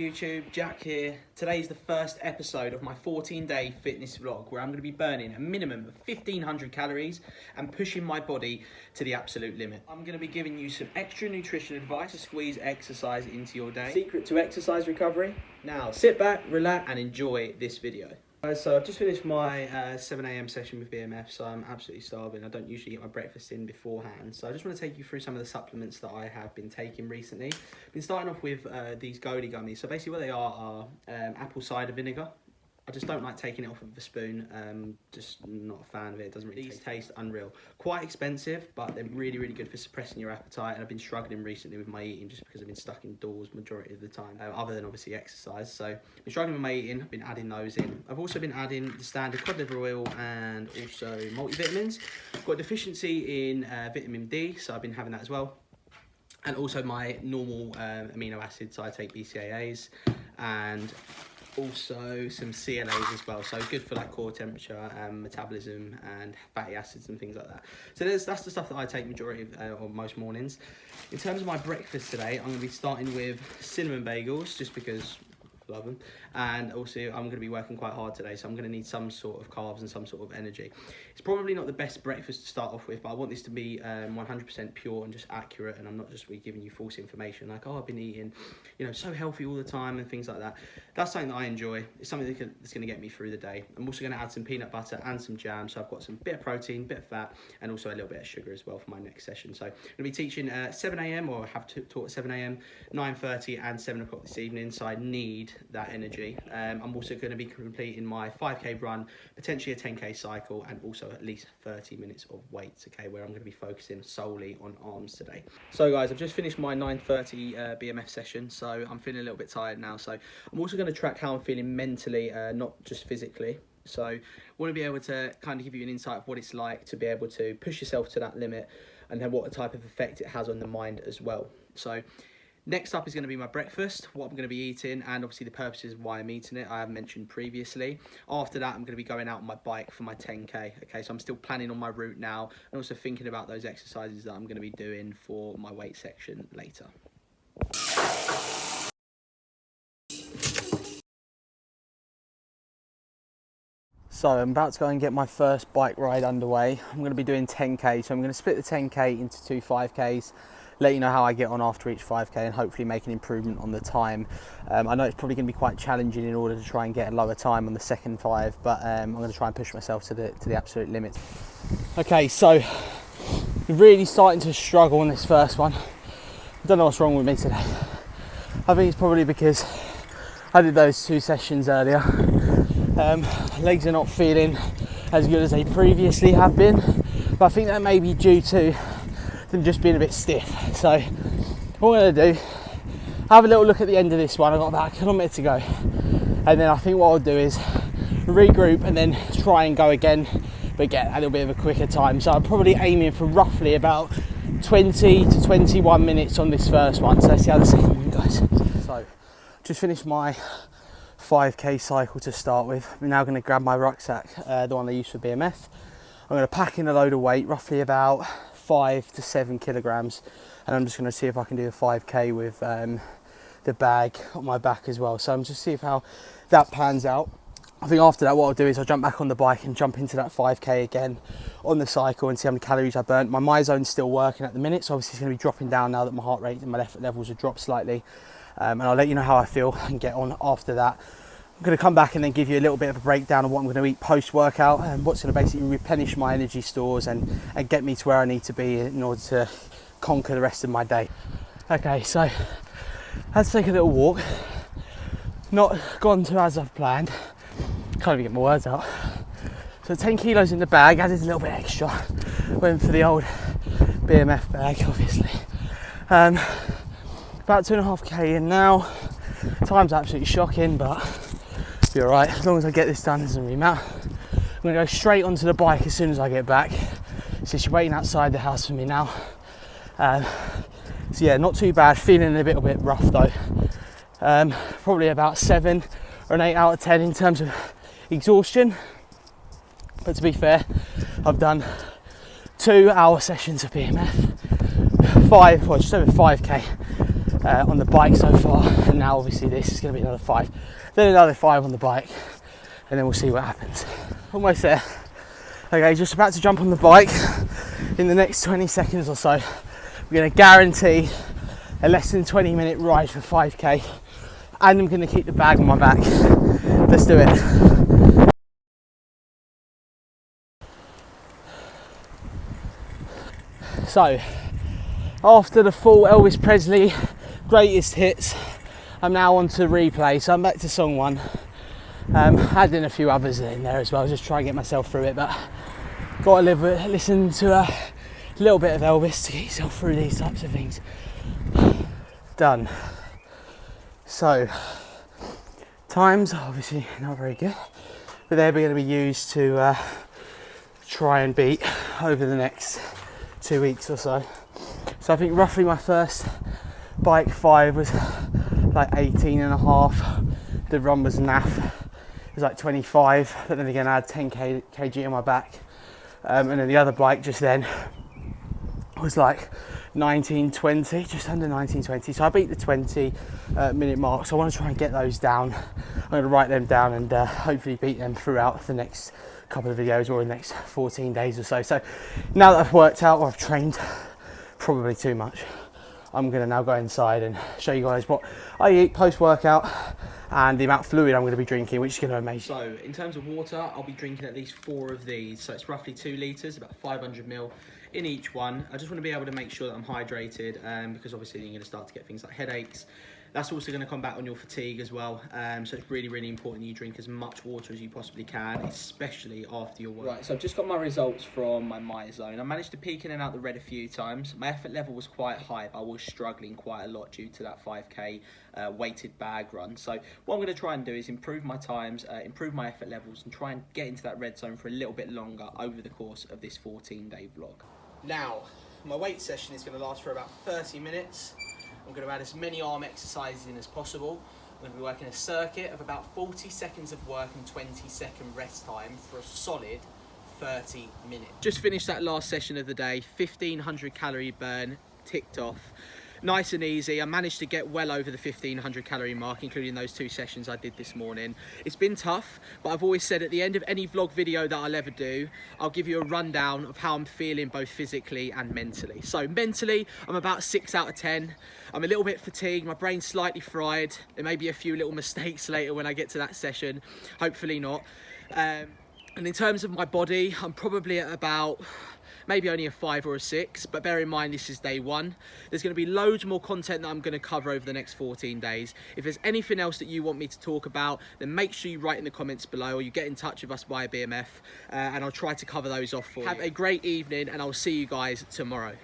YouTube, Jack here. Today's the first episode of my 14-day fitness vlog where I'm going to be burning a minimum of 1,500 calories and pushing my body to the absolute limit. I'm going to be giving you some extra nutrition advice to squeeze exercise into your day. Secret to exercise recovery. Now sit back, relax and enjoy this video. So I've just finished my 7 AM session with BMF, so I'm absolutely starving. I don't usually get my breakfast in beforehand. So I just want to take you through some of the supplements that I have been taking recently. I've been starting off with these Goli gummies. So basically what they are apple cider vinegar. I just don't like taking it off of a spoon, just not a fan of it. It doesn't really taste unreal. Quite expensive, but they're really, really good for suppressing your appetite. And I've been struggling recently with my eating just because I've been stuck indoors majority of the time, other than obviously exercise. So I've been struggling with my eating, I've been adding those in. I've also been adding the standard cod liver oil and also multivitamins. I've got a deficiency in vitamin D, so I've been having that as well. And also my normal amino acids, so I take BCAAs and also some CLAs as well, so good for like core temperature and metabolism and fatty acids and things like that. So that's the stuff that I take majority of or most mornings. In terms of my breakfast today, I'm going to be starting with cinnamon bagels just because I love them, and also I'm going to be working quite hard today, so I'm going to need some sort of carbs and some sort of energy. It's probably not the best breakfast to start off with, but I want this to be 100% pure and just accurate, and I'm not just really giving you false information like, oh, I've been eating, you know, so healthy all the time and things like that. That's something that I enjoy. It's something that's going to get me through the day. I'm also going to add some peanut butter and some jam, so I've got some bit of protein, bit of fat, and also a little bit of sugar as well for my next session. So I'm going to be teaching 7 AM, or have taught at 7 AM, 9:30 and 7 o'clock this evening, so I need that energy. I'm also going to be completing my 5k run, potentially a 10k cycle, and also at least 30 minutes of weights, okay, where I'm going to be focusing solely on arms today. So guys, I've just finished my 9:30 BMF session, so I'm feeling a little bit tired now. So I'm also going to track how I'm feeling mentally, not just physically. So I want to be able to kind of give you an insight of what it's like to be able to push yourself to that limit, and then what type of effect it has on the mind as well. So next up is going to be my breakfast, what I'm going to be eating, and obviously the purposes of why I'm eating it, I have mentioned previously. After that, I'm going to be going out on my bike for my 10k. Okay, so I'm still planning on my route now, and also thinking about those exercises that I'm going to be doing for my weight section later. So I'm about to go and get my first bike ride underway. I'm going to be doing 10k, so I'm going to split the 10k into 2 5ks. Let you know how I get on after each 5k and hopefully make an improvement on the time. I know it's probably going to be quite challenging in order to try and get a lower time on the second 5, but I'm going to try and push myself to the absolute limit. Okay, so really starting to struggle on this first one. I don't know what's wrong with me today. I think it's probably because I did those 2 sessions earlier. Legs are not feeling as good as they previously have been, but I think that may be due to them just being a bit stiff. So what I'm going to do, have a little look at the end of this one. I've got about a kilometre to go, and then I think what I'll do is regroup and then try and go again, but get a little bit of a quicker time. So I'm probably aiming for roughly about 20 to 21 minutes on this first one. So let's see how the second one goes. So just finished my 5k cycle to start with. I'm now going to grab my rucksack, the one they use for BMF. I'm going to pack in a load of weight, roughly about 5 to 7 kilograms, and I'm just going to see if I can do a 5k with the bag on my back as well. So I'm just see how that pans out. I think after that what I'll do is I'll jump back on the bike and jump into that 5k again on the cycle and see how many calories I burnt. My MyZone's still working at the minute, so obviously it's going to be dropping down now that my heart rate and my effort levels have dropped slightly, and I'll let you know how I feel and get on after that. I'm going to come back and then give you a little bit of a breakdown of what I'm going to eat post-workout and what's going to basically replenish my energy stores and get me to where I need to be in order to conquer the rest of my day. Okay, so let's take a little walk. Not gone to as I've planned. Can't even get my words out. So 10 kilos in the bag, added a little bit extra. Went for the old BMF bag, obviously. About 2.5k in now. Time's absolutely shocking, but be alright as long as I get this done. Doesn't really matter. I'm going to go straight onto the bike as soon as I get back. So she's waiting outside the house for me now. So yeah, not too bad. Feeling a little bit rough though. Probably about 7 or an 8 out of 10 in terms of exhaustion. But to be fair, I've done 2 hour sessions of BMF, just over 5k. on the bike so far, and now obviously this is going to be another 5, then another 5 on the bike, and then we'll see what happens. Almost there. Okay, just about to jump on the bike. In the next 20 seconds or so, we're going to guarantee a less than 20-minute ride for 5k, and I'm going to keep the bag on my back. Let's do it. So, after the full Elvis Presley greatest hits, I'm now on to replay. So I'm back to song 1. Adding a few others in there as well, just try and get myself through it. But got to listen to a little bit of Elvis to get yourself through these types of things. Done. So, times obviously not very good, but they're going to be used to try and beat over the next 2 weeks or so. So I think roughly my first bike 5 was like 18 and a half. The run was naff. It was like 25, but then again I had 10 kg on my back. And then the other bike just then was like 19-20, just under 19-20. So I beat the 20 minute mark. So I want to try and get those down. I'm going to write them down and hopefully beat them throughout the next couple of videos or the next 14 days or so. So now that I've worked out, or I've trained probably too much, I'm going to now go inside and show you guys what I eat post-workout and the amount of fluid I'm going to be drinking, which is going to amaze you. So in terms of water, I'll be drinking at least 4 of these. So it's roughly 2 litres, about 500 ml in each one. I just want to be able to make sure that I'm hydrated because obviously you're going to start to get things like headaches. That's also going to combat on your fatigue as well. So it's really, really important you drink as much water as you possibly can, especially after your work. Right, so I've just got my results from my MyZone. I managed to peak in and out the red a few times. My effort level was quite high, but I was struggling quite a lot due to that 5k weighted bag run. So what I'm going to try and do is improve my times, improve my effort levels, and try and get into that red zone for a little bit longer over the course of this 14-day vlog. Now, my weight session is going to last for about 30 minutes. I'm going to add as many arm exercises in as possible. I'm going to be working a circuit of about 40 seconds of work and 20-second rest time for a solid 30 minutes. Just finished that last session of the day, 1500 calorie burn, ticked off. Nice and easy. I managed to get well over the 1500 calorie mark, including those 2 sessions I did this morning. It's been tough, but I've always said at the end of any vlog video that I'll ever do, I'll give you a rundown of how I'm feeling both physically and mentally. So mentally, I'm about 6 out of 10. I'm a little bit fatigued, my brain's slightly fried. There may be a few little mistakes later when I get to that session, hopefully not. And in terms of my body, I'm probably at about maybe only a 5 or a 6, but bear in mind this is day 1. There's going to be loads more content that I'm going to cover over the next 14 days. If there's anything else that you want me to talk about, then make sure you write in the comments below, or you get in touch with us via BMF, and I'll try to cover those off for you. Have a great evening, and I'll see you guys tomorrow.